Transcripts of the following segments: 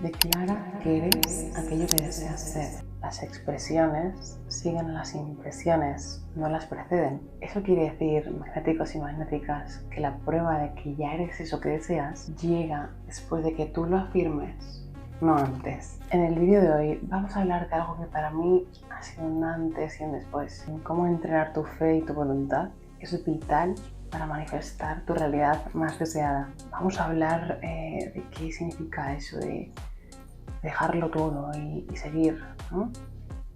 Declara que eres aquello que deseas ser. Las expresiones siguen las impresiones, no las preceden. Eso quiere decir, magnéticos y magnéticas, que la prueba de que ya eres eso que deseas llega después de que tú lo afirmes, no antes. En el vídeo de hoy vamos a hablar de algo que para mí ha sido un antes y un después. En cómo entrenar tu fe y tu voluntad es vital para manifestar tu realidad más deseada. Vamos a hablar de qué significa eso de dejarlo todo y seguir, ¿no?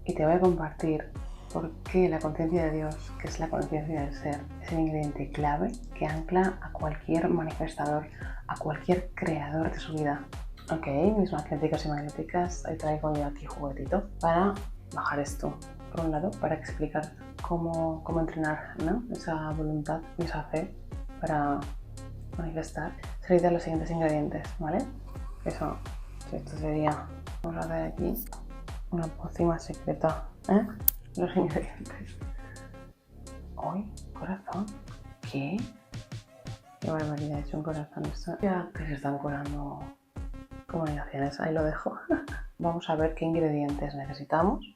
Y te voy a compartir por qué la conciencia de Dios, que es la conciencia del ser, es el ingrediente clave que ancla a cualquier manifestador, a cualquier creador de su vida. Ok, mis magnéticas y magnéticas, hoy traigo yo aquí juguetito para bajar esto. Por un lado, para explicar cómo entrenar, ¿no?, esa voluntad y esa fe para manifestar. Se necesitan los siguientes ingredientes, ¿vale? Eso, esto sería, vamos a hacer aquí una pócima secreta, los ingredientes. ¡Ay, corazón! ¿Qué? ¡Qué barbaridad! Es un corazón esto. Ya que se están colando comunicaciones, ahí lo dejo. Vamos a ver qué ingredientes necesitamos.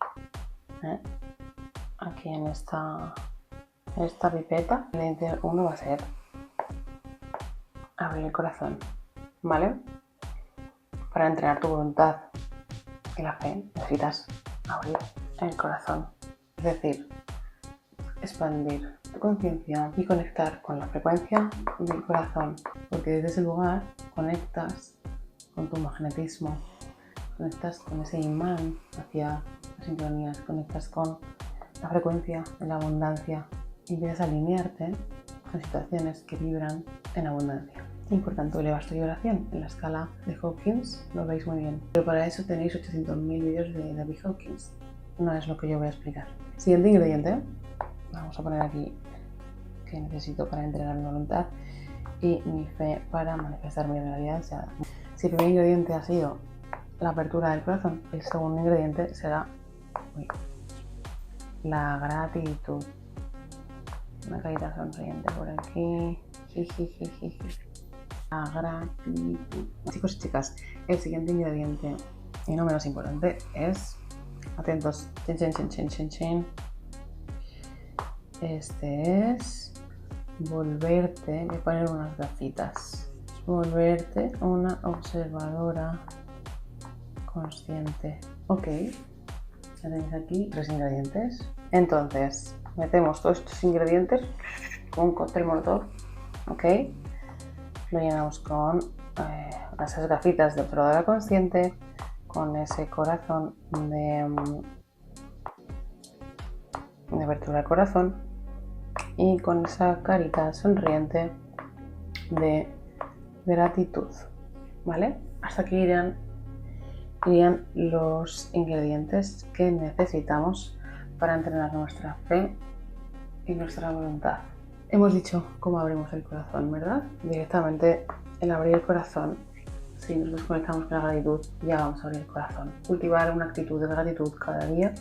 Aquí en esta pipeta, el ingrediente 1 va a ser abrir el corazón, ¿vale? Para entrenar tu voluntad y la fe necesitas abrir el corazón, es decir, expandir tu conciencia y conectar con la frecuencia del corazón, porque desde ese lugar conectas con tu magnetismo, conectas con ese imán hacia las sincronías, conectas con la frecuencia de la abundancia y empiezas a alinearte con situaciones que vibran en abundancia. Importante, elevas tu vibración en la escala de Hawkins, lo veis muy bien. Pero para eso tenéis 800.000 vídeos de David Hawkins. No es lo que yo voy a explicar. Siguiente ingrediente. Vamos a poner aquí que necesito para entrenar mi voluntad y mi fe para manifestar mi realidad deseada. Si el primer ingrediente ha sido la apertura del corazón, el segundo ingrediente será la gratitud. Una carita sonriente por aquí. La gratitud. Chicos y chicas, el siguiente ingrediente, y no menos importante, es, atentos, chin. Este es volverte, voy a poner unas gafitas, volverte una observadora consciente. Ok, ya tenéis aquí 3 ingredientes. Entonces, metemos todos estos ingredientes con un cóctel molotov, ok. Lo llenamos con esas gafitas de observadora consciente, con ese corazón de apertura del corazón y con esa carita sonriente de gratitud, ¿vale? Hasta aquí irían los ingredientes que necesitamos para entrenar nuestra fe y nuestra voluntad. Hemos dicho cómo abrimos el corazón, ¿verdad? Directamente el abrir el corazón, si nos desconectamos con la gratitud, ya vamos a abrir el corazón. Cultivar una actitud de gratitud cada día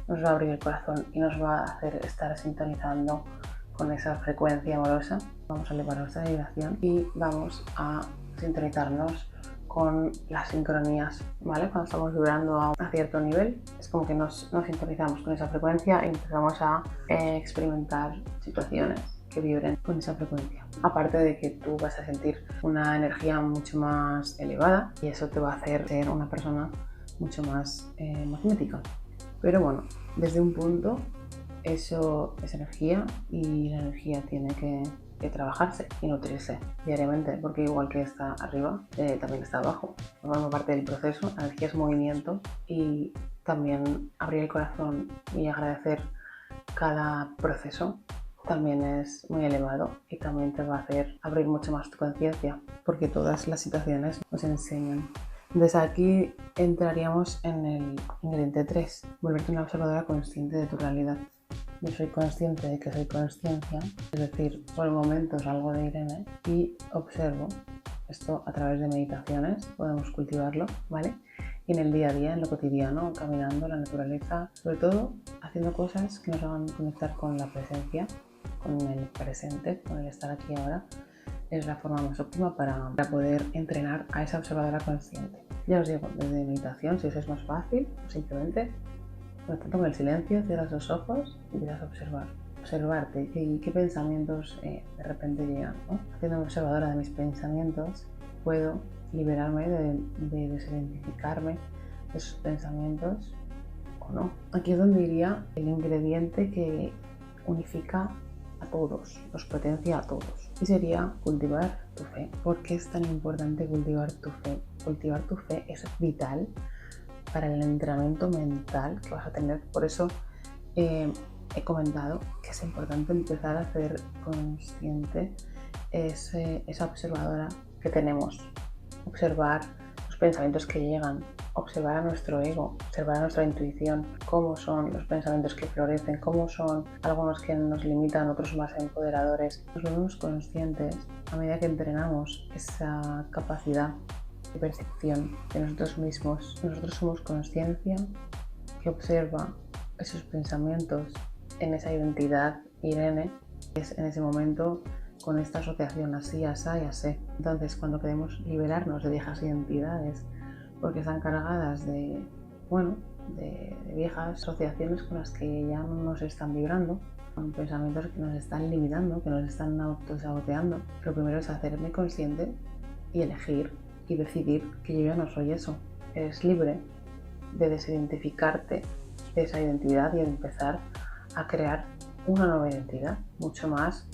nos va a abrir el corazón y nos va a hacer estar sintonizando con esa frecuencia amorosa. Vamos a elevar nuestra vibración y vamos a sintonizarnos con las sincronías, ¿vale? Cuando estamos vibrando a cierto nivel, es como que nos sintonizamos con esa frecuencia y empezamos a experimentar situaciones que vibren con esa frecuencia. Aparte de que tú vas a sentir una energía mucho más elevada y eso te va a hacer ser una persona mucho más magnética. Pero bueno, desde un punto eso es energía y la energía tiene que trabajarse y nutrirse diariamente, porque igual que está arriba, también está abajo. Forma parte del proceso, la energía es movimiento y también abrir el corazón y agradecer cada proceso también es muy elevado y también te va a hacer abrir mucho más tu conciencia, porque todas las situaciones nos enseñan. Desde aquí entraríamos en el ingrediente 3, volverte una observadora consciente de tu realidad. Yo soy consciente de que soy consciencia, es decir, por el momento salgo de Irene y observo. Esto a través de meditaciones podemos cultivarlo, ¿vale? Y en el día a día, en lo cotidiano, caminando, en la naturaleza, sobre todo haciendo cosas que nos hagan conectar con la presencia, con el presente, con el estar aquí ahora, es la forma más óptima para poder entrenar a esa observadora consciente. Ya os digo, desde meditación, si os es más fácil, simplemente toma el silencio, cierras los ojos y empiezas a observarte y qué pensamientos de repente llegan, ¿no? Siendo observadora de mis pensamientos, puedo liberarme de desidentificarme de esos pensamientos o no. Aquí es donde iría el ingrediente que unifica a todos, los potencia a todos, y sería cultivar tu fe. ¿Por qué es tan importante cultivar tu fe? Cultivar tu fe es vital para el entrenamiento mental que vas a tener. Por eso he comentado que es importante empezar a hacer consciente esa observadora que tenemos, observar los pensamientos que llegan, observar a nuestro ego, observar a nuestra intuición, cómo son los pensamientos que florecen, cómo son algunos que nos limitan, otros más empoderadores. Nos volvemos conscientes a medida que entrenamos esa capacidad de percepción de nosotros mismos. Nosotros somos conciencia que observa esos pensamientos en esa identidad Irene, es en ese momento con esta asociación así, así y así. Entonces, cuando queremos liberarnos de viejas identidades, porque están cargadas de viejas asociaciones con las que ya no nos están vibrando, con pensamientos que nos están limitando, que nos están autosaboteando, lo primero es hacerme consciente y elegir y decidir que yo ya no soy eso. Eres libre de desidentificarte de esa identidad y de empezar a crear una nueva identidad mucho más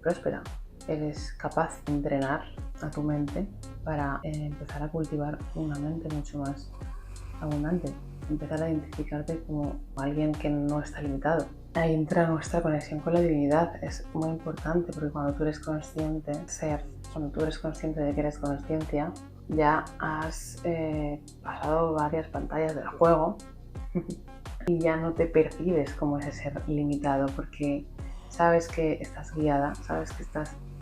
próspera. Eres capaz de entrenar a tu mente para empezar a cultivar una mente mucho más abundante, empezar a identificarte como alguien que no está limitado. Ahí entra nuestra conexión con la divinidad, es muy importante porque cuando tú eres consciente cuando tú eres consciente de que eres conciencia, ya has pasado varias pantallas del juego y ya no te percibes como ese ser limitado porque sabes que estás guiada, sabes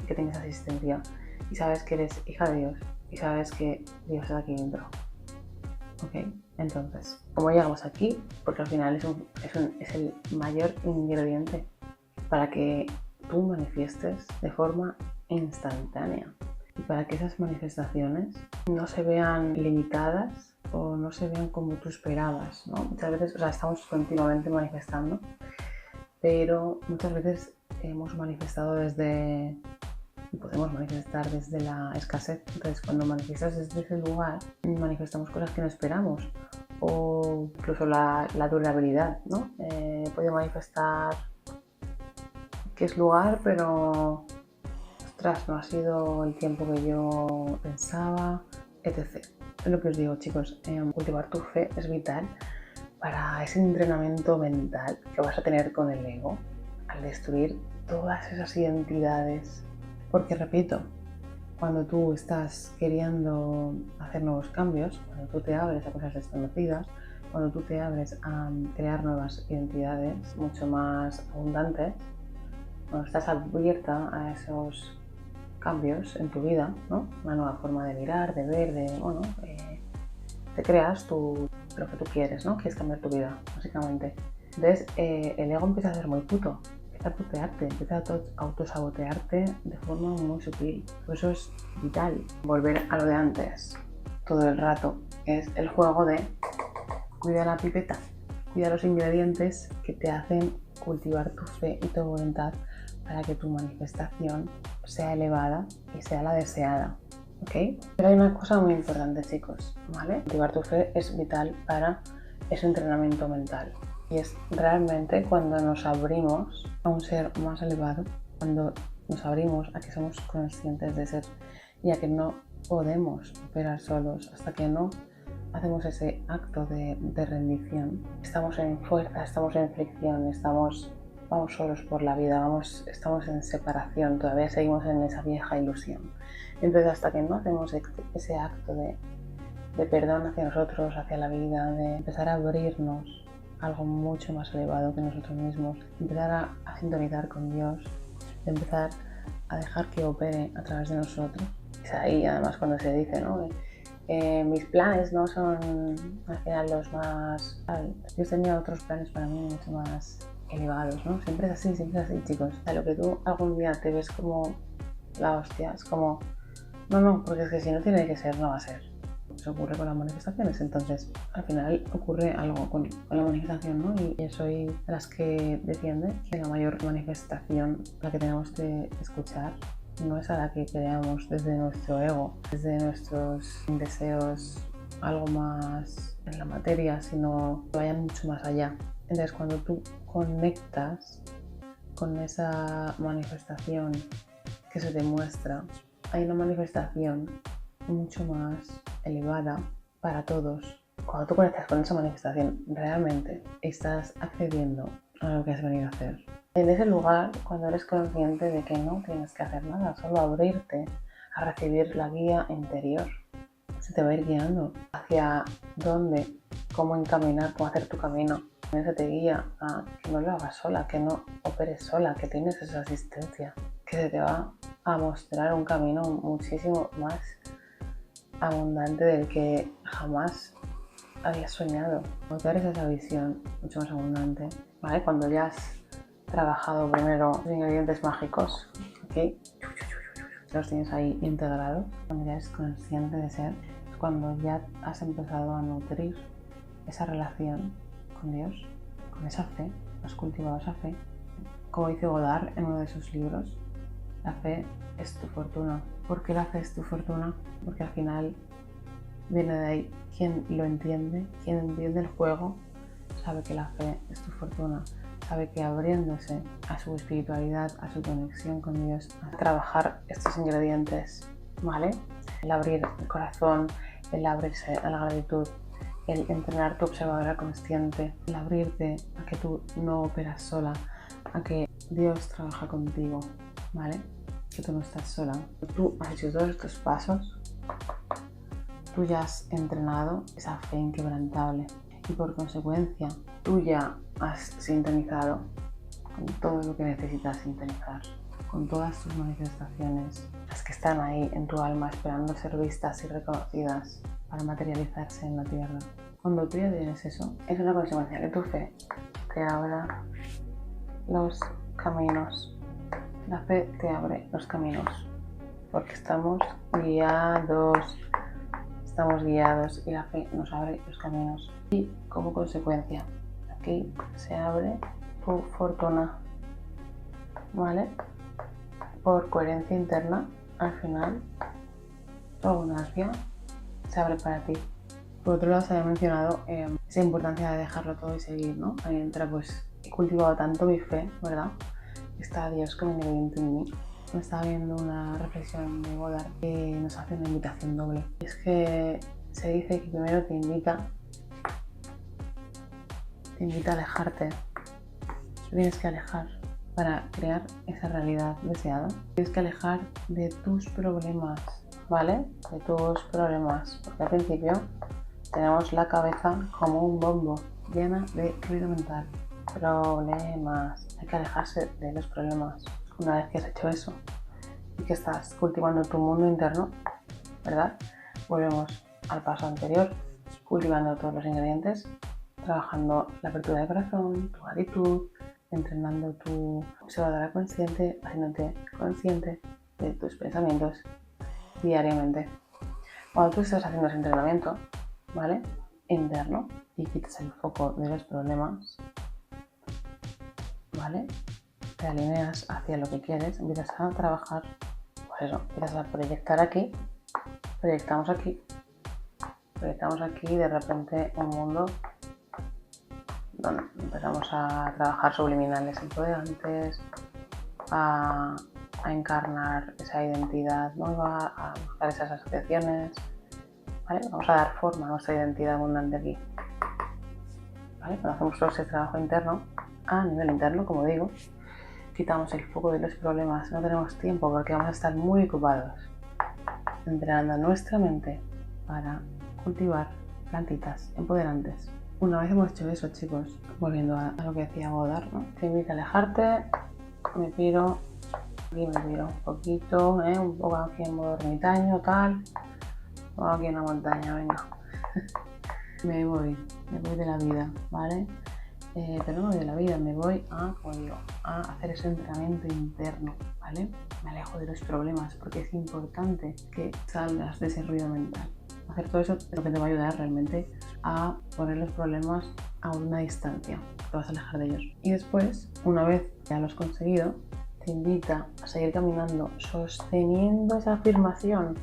que tienes asistencia y sabes que eres hija de Dios y sabes que Dios está aquí dentro. ¿Ok? Entonces, ¿cómo llegamos aquí? Porque al final es el mayor ingrediente para que tú manifiestes de forma instantánea y para que esas manifestaciones no se vean limitadas o no se vean como tú esperabas, ¿no? Muchas veces, estamos continuamente manifestando, pero muchas veces hemos manifestado podemos manifestar desde la escasez. Entonces, cuando manifiestas desde ese lugar, manifestamos cosas que no esperamos, o incluso la durabilidad, ¿no? He podido manifestar que es lugar, pero ostras, no ha sido el tiempo que yo pensaba, etc. Es lo que os digo, chicos, cultivar tu fe es vital para ese entrenamiento mental que vas a tener con el ego al destruir todas esas identidades. Porque repito, cuando tú estás queriendo hacer nuevos cambios, cuando tú te abres a cosas desconocidas, cuando tú te abres a crear nuevas identidades mucho más abundantes, cuando estás abierta a esos cambios en tu vida, ¿no? Una nueva forma de mirar, de ver, te creas lo que tú quieres, ¿no? Quieres cambiar tu vida, básicamente. Entonces, el ego empieza a ser muy puto. Empieza a putearte, empieza a autosabotearte de forma muy sutil. Por eso es vital volver a lo de antes, todo el rato. Es el juego de cuida la pipeta, cuida los ingredientes que te hacen cultivar tu fe y tu voluntad para que tu manifestación sea elevada y sea la deseada. ¿Ok? Pero hay una cosa muy importante, chicos, ¿vale? Cultivar tu fe es vital para ese entrenamiento mental. Y es realmente cuando nos abrimos a un ser más elevado, cuando nos abrimos a que somos conscientes de ser y a que no podemos operar solos hasta que no hacemos ese acto de rendición. Estamos en fuerza, estamos en fricción, vamos solos por la vida, estamos en separación, todavía seguimos en esa vieja ilusión. Entonces, hasta que no hacemos ese acto de perdón hacia nosotros, hacia la vida, de empezar a abrirnos algo mucho más elevado que nosotros mismos, empezar a sintonizar con Dios, de empezar a dejar que opere a través de nosotros. Es ahí además cuando se dice, ¿no? Mis planes no son al final los más... Dios tenía otros planes para mí mucho más elevados, ¿no? Siempre es así, chicos. O sea, lo que tú algún día te ves como la hostia, es como... No, porque es que si no tiene que ser, no va a ser. se ocurre con las manifestaciones. Entonces, al final ocurre algo con la manifestación, ¿no? Y yo soy de las que defiende que la mayor manifestación, la que tenemos que escuchar, no es a la que creamos desde nuestro ego, desde nuestros deseos, algo más en la materia, sino que vayan mucho más allá. Entonces, cuando tú conectas con esa manifestación que se te muestra, hay una manifestación mucho más elevada para todos. Cuando tú conectas con esa manifestación, realmente estás accediendo a lo que has venido a hacer. En ese lugar, cuando eres consciente de que no tienes que hacer nada, solo abrirte a recibir la guía interior, se te va a ir guiando hacia dónde, cómo encaminar, cómo hacer tu camino. Se te guía a que no lo hagas sola, que no operes sola, que tienes esa asistencia, que se te va a mostrar un camino muchísimo más abundante del que jamás habías soñado. Cuando te abres esa visión mucho más abundante, ¿vale? Cuando ya has trabajado primero los ingredientes mágicos, ¿ok? Los tienes ahí integrados, cuando ya eres consciente de ser, es cuando ya has empezado a nutrir esa relación con Dios, con esa fe, has cultivado esa fe. Como dice Godard en uno de sus libros, la fe es tu fortuna. ¿Por qué la fe es tu fortuna? Porque al final viene de ahí. Quien lo entiende, quien entiende el juego, sabe que la fe es tu fortuna. Sabe que abriéndose a su espiritualidad, a su conexión con Dios, a trabajar estos ingredientes, ¿vale? El abrir el corazón, el abrirse a la gratitud, el entrenar tu observadora consciente, el abrirte a que tú no operas sola, a que Dios trabaja contigo, ¿vale? Que tú no estás sola. Tú has hecho todos estos pasos, tú ya has entrenado esa fe inquebrantable y por consecuencia tú ya has sintonizado con todo lo que necesitas sintonizar, con todas tus manifestaciones, las que están ahí en tu alma esperando ser vistas y reconocidas para materializarse en la tierra. Cuando tú ya tienes eso, es una consecuencia que tu fe te abra los caminos. La fe te abre los caminos porque estamos guiados y la fe nos abre los caminos. Y como consecuencia, aquí se abre tu fortuna, ¿vale? Por coherencia interna, al final, tu abundancia se abre para ti. Por otro lado, se había mencionado esa importancia de dejarlo todo y seguir, ¿no? Ahí entra, pues, he cultivado tanto mi fe, ¿verdad? Está Dios como ingrediente en mí. Me estaba viendo una reflexión de Godard que nos hace una invitación doble. Es que se dice que primero te invita a alejarte. Te tienes que alejar para crear esa realidad deseada. Tienes que alejar de tus problemas, ¿vale? De tus problemas. Porque al principio tenemos la cabeza como un bombo, llena de ruido mental. Problemas. Hay que alejarse de los problemas. Una vez que has hecho eso y que estás cultivando tu mundo interno, ¿verdad? Volvemos al paso anterior, cultivando todos los ingredientes, trabajando la apertura del corazón, tu gratitud, entrenando tu observadora consciente, haciéndote consciente de tus pensamientos diariamente. Cuando tú estás haciendo ese entrenamiento, ¿vale? Interno, y quitas el foco de los problemas, ¿vale? Te alineas hacia lo que quieres, empiezas a trabajar, pues eso, empiezas a proyectar aquí, proyectamos aquí y de repente un mundo donde empezamos a trabajar subliminales empoderantes, a encarnar esa identidad nueva, a buscar esas asociaciones, ¿vale? Vamos a dar forma a nuestra identidad abundante aquí, ¿vale? Cuando hacemos todo ese trabajo interno, a nivel interno, como digo, quitamos el foco de los problemas, no tenemos tiempo porque vamos a estar muy ocupados entrenando nuestra mente para cultivar plantitas empoderantes. Una vez hemos hecho eso, chicos, volviendo a lo que decía Godard, ¿no? Te invita a alejarte, me piro un poquito, un poco aquí en modo ermitaño, tal, o aquí en la montaña, venga. me voy de la vida, ¿vale? Pero no de la vida, me voy a hacer ese entrenamiento interno, ¿vale? Me alejo de los problemas porque es importante que salgas de ese ruido mental. Hacer todo eso es lo que te va a ayudar realmente a poner los problemas a una distancia. Te vas a alejar de ellos. Y después, una vez ya lo has conseguido, te invita a seguir caminando sosteniendo esa afirmación.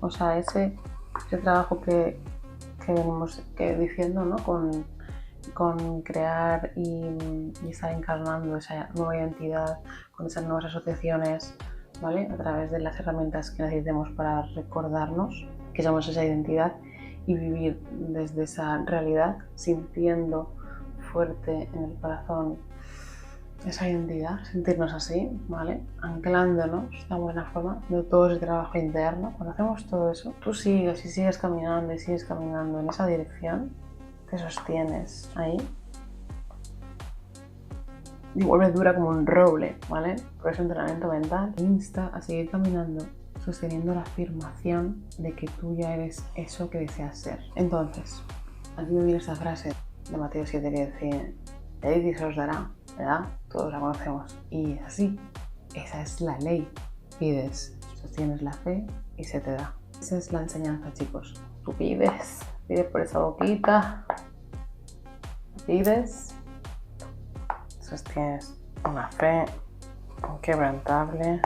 O sea, ese trabajo que venimos diciendo, ¿no? Con crear y estar encarnando esa nueva identidad, con esas nuevas asociaciones, ¿vale? A través de las herramientas que necesitemos para recordarnos que somos esa identidad y vivir desde esa realidad, sintiendo fuerte en el corazón esa identidad, sentirnos así, ¿vale? Anclándonos de una buena forma de todo ese trabajo interno. Cuando hacemos todo eso, tú sigues caminando y sigues caminando en esa dirección, te sostienes ahí y vuelves dura como un roble, ¿vale? Por eso entrenamiento mental te insta a seguir caminando sosteniendo la afirmación de que tú ya eres eso que deseas ser. Entonces, aquí me viene esta frase de Mateo 7 que dice: pedid y se os dará, ¿verdad? Todos la conocemos. Y es así, esa es la ley. Pides, sostienes la fe y se te da. Esa es la enseñanza, chicos. Tú pides por esa boquita, pides, sostienes una fe inquebrantable,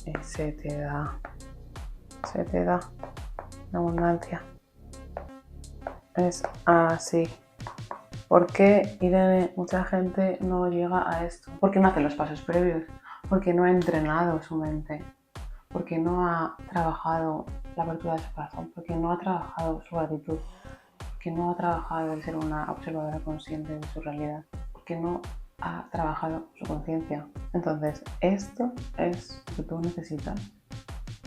y se te da la abundancia. Es así. ¿Por qué, Irene, mucha gente no llega a esto? Porque no hace los pasos previos, porque no ha entrenado su mente, porque no ha trabajado la apertura de su corazón, porque no ha trabajado su gratitud, porque no ha trabajado el ser una observadora consciente de su realidad, porque no ha trabajado su conciencia. Entonces, esto es lo que tú necesitas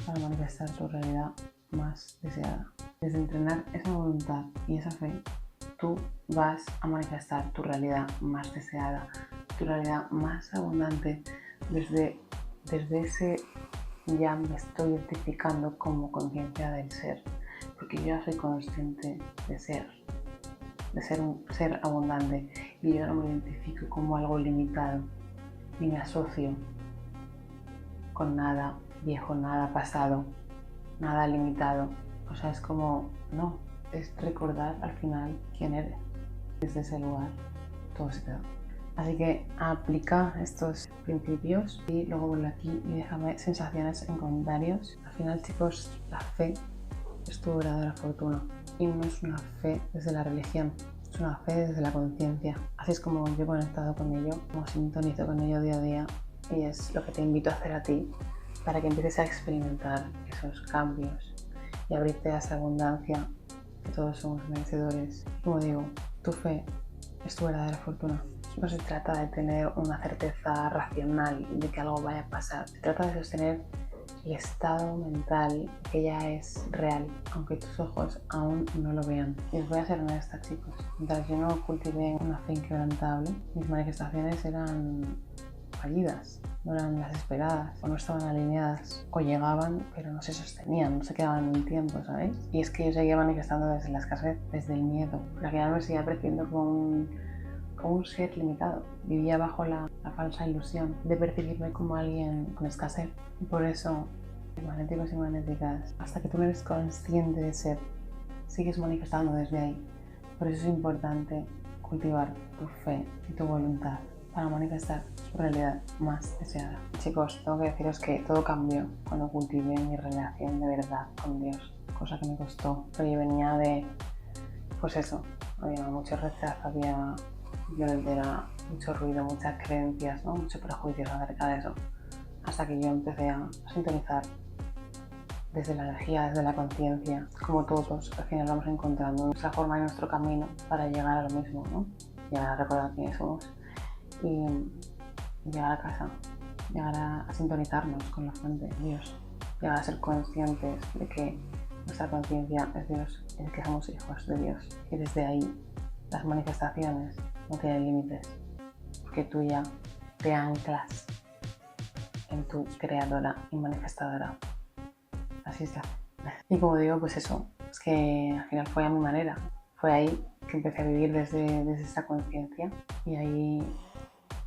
para manifestar tu realidad más deseada. Desde entrenar esa voluntad y esa fe, tú vas a manifestar tu realidad más deseada, tu realidad más abundante, desde ese ya me estoy identificando como conciencia del ser, porque yo ya soy consciente de ser un ser abundante y yo no me identifico como algo limitado, ni me asocio con nada viejo, nada pasado, nada limitado. O sea, es como, no, es recordar al final quién eres. Desde ese lugar todo se te da. Así que aplica estos principios y luego vuelve aquí y déjame sensaciones en comentarios. Al final, chicos, la fe es tu verdadera fortuna y no es una fe desde la religión, es una fe desde la conciencia. Así es como yo he conectado con ello, como sintonizo con ello día a día, y es lo que te invito a hacer a ti para que empieces a experimentar esos cambios y abrirte a esa abundancia que todos somos merecedores. Como digo, tu fe es tu verdadera fortuna. No se trata de tener una certeza racional de que algo vaya a pasar, se trata de sostener el estado mental que ya es real, aunque tus ojos aún no lo vean. Y os voy a ser honesta, chicos, mientras yo no cultivé una fe inquebrantable, mis manifestaciones eran fallidas, no eran las esperadas, o no estaban alineadas, o llegaban pero no se sostenían, no se quedaban en el tiempo, ¿sabéis? Y es que yo seguía manifestando desde la escasez, desde el miedo, pero al final me seguía percibiendo como un ser limitado. Vivía bajo la falsa ilusión de percibirme como alguien con escasez. Y por eso, magnéticos y magnéticas, hasta que tú no eres consciente de ser, sigues manifestando desde ahí. Por eso es importante cultivar tu fe y tu voluntad para manifestar tu realidad más deseada. Chicos, tengo que deciros que todo cambió cuando cultivé mi relación de verdad con Dios, cosa que me costó, porque venía de, pues eso, había mucho rechazo, había violentera, mucho ruido, muchas creencias, ¿no? Muchos prejuicios acerca de eso, hasta que yo empecé a sintonizar desde la energía, desde la conciencia, como todos, al final vamos encontrando nuestra forma y nuestro camino para llegar a lo mismo, ¿no? Llegar a recordar quiénes somos y llegar a casa, llegar a sintonizarnos con la fuente de Dios, llegar a ser conscientes de que nuestra conciencia es Dios, y de que somos hijos de Dios, y desde ahí las manifestaciones no tienen límites, porque tú ya te anclas en tu creadora y manifestadora. Así está. Y como digo, pues eso, es que al final fue a mi manera, fue ahí que empecé a vivir desde esa conciencia, y ahí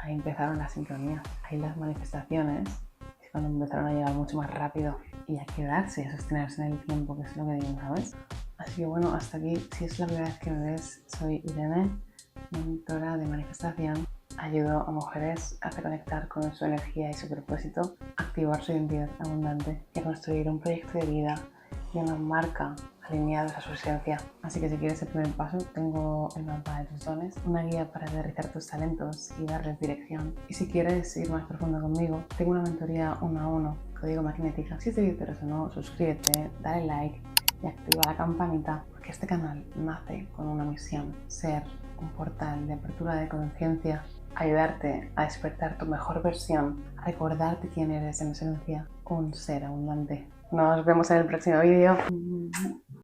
empezaron las sincronías, ahí las manifestaciones cuando empezaron a llegar mucho más rápido y a quedarse y a sostenerse en el tiempo, que es lo que digo, ¿sabes? Así que bueno, hasta aquí, si es la primera vez que me ves, soy Irene, mentora de manifestación. Ayudo a mujeres a reconectar con su energía y su propósito, a activar su identidad abundante y a construir un proyecto de vida y una marca alineados a su esencia. Así que si quieres el primer paso, tengo el mapa de tus dones, una guía para aterrizar tus talentos y darles dirección. Y si quieres ir más profundo conmigo, tengo una mentoría 1 a 1, código magnética. Si te dices o no, suscríbete, dale like y activa la campanita, porque este canal nace con una misión: ser un portal de apertura de conciencia, ayudarte a despertar tu mejor versión, a recordarte quién eres en esencia, un ser abundante. Nos vemos en el próximo vídeo.